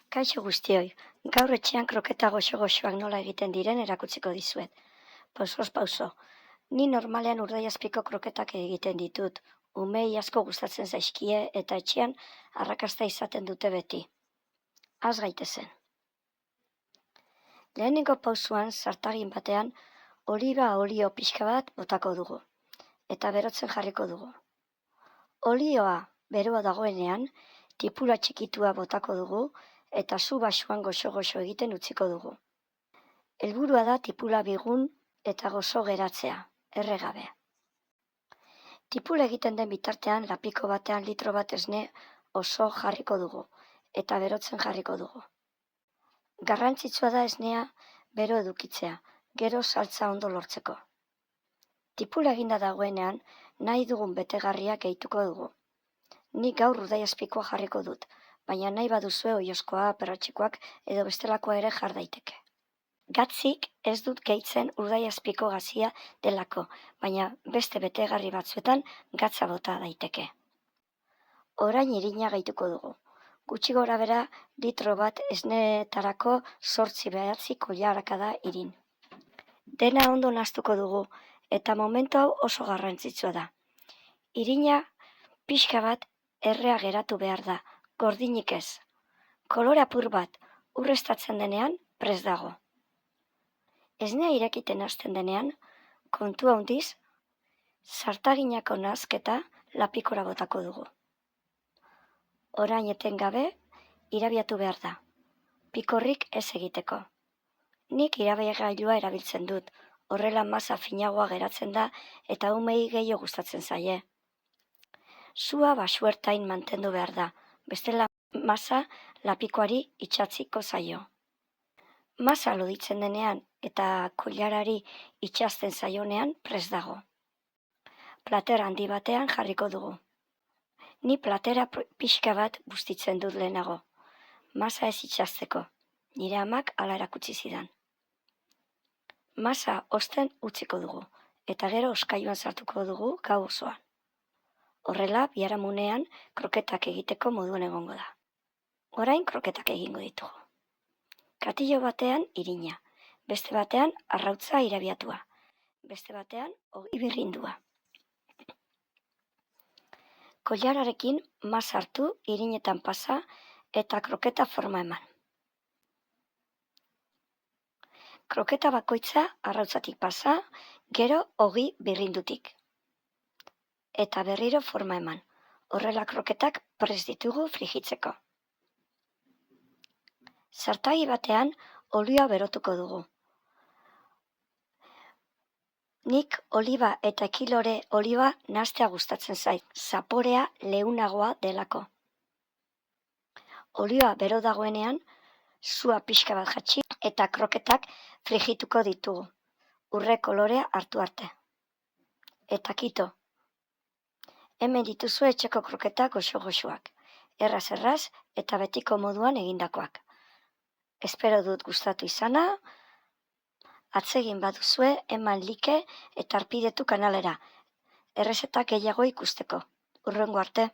Kaixo guztioi, gaur etxean kroketa goxo-goxoak nola egiten diren erakutsiko dizuet. Pausoz pauso, ni normalean urdaiazpiko kroketak egiten ditut. Umei asko gustatzen zaizkie eta etxean arrakasta izaten dute beti. Has gaitezen. Lehenengo pausuan zartagin batean oliba olio pixka bat botako dugu eta berotzen jarriko dugu. Olioa beroa dagoenean, tipula txikitua botako dugu eta zu basuan goxo-goxo egiten utziko dugu. Helburua da tipula bigun eta gozo geratzea, erregabe. Tipula egiten den bitartean lapiko batean litro bat esne oso jarriko dugu eta berotzen jarriko dugu. Garrantzitsua da esnea bero edukitzea, gero saltza ondo lortzeko. Tipula eginda dagoenean nahi dugun betegarria gehituko dugu. Nik gaur urdaiazpikoa jarriko dut, baina nahi baduzue oiozkoa, perratxikoak edo bestelakoa ere jar daiteke. Gatzik ez dut gehitzen urdaiazpiko gazia delako, baina beste betegarri batzuetan gatza bota daiteke. Orain irina gehituko dugu. Gutxi gorabehera litro bat esneetarako 8-9 koilarakada irin. Dena ondo nahastuko dugu eta momentu hau oso garrantzitsua da. Irina pixka bat errea geratu behar da, gordinik ez. Kolore apur bat urreztatzen denean prest dago. Esnea irekiten hasten denean, kontua handiz, zartaginako nahazketa lapikora botako dugu. Orain etengabe irabiatu behar da, pikorrik ez egiteko. Nik irabiagailua erabiltzen dut, horrela masa finagoa geratzen da eta umei gehiago gustatzen zaie. Sua basu-ertain mantendu behar da, bestela masa lapikoari itsatziko zaio. Masa loditzen denean eta koilarari itsasten zaionean prest dago. Plater handi batean jarriko dugu. Ni platera pixka bat bustitzen dut lehenago. Masa ez itsasteko, nire amak hala erakutsi zidan. Masa osten utziko dugu, eta gero oskailuan sartuko dugu gau osoan. Horrela, biharamunean kroketak egiteko moduan egongo da. Orain kroketak egingo ditugu. Katillo batean irina, beste batean arrautza irabiatua, beste batean ogi birrindua. Koilararekin masa hartu, irinetan pasa eta kroketa forma eman. Kroketa bakoitza arrautzatik pasa, gero ogi birrindutik. Eta berriro forma eman. Horrela kroketak prest ditugu frijitzeko. Zartagi batean olioa berotuko dugu. Nik oliba eta ekilore olioa nahastea gustatzen zait, zaporea leunagoa delako. Olioa bero dagoenean, sua pixka bat jatsi eta kroketak frijituko ditugu. Urre kolorea hartu arte. Eta kito. Hemen dituzue etxeko kroketak goxo-goxoak. Erraz eta betiko moduan egindakoak. Espero dut gustatu izana. Atsegin baduzue, eman like eta arpidetu kanalera. Errezetak gehiago ikusteko. Hurrengo arte.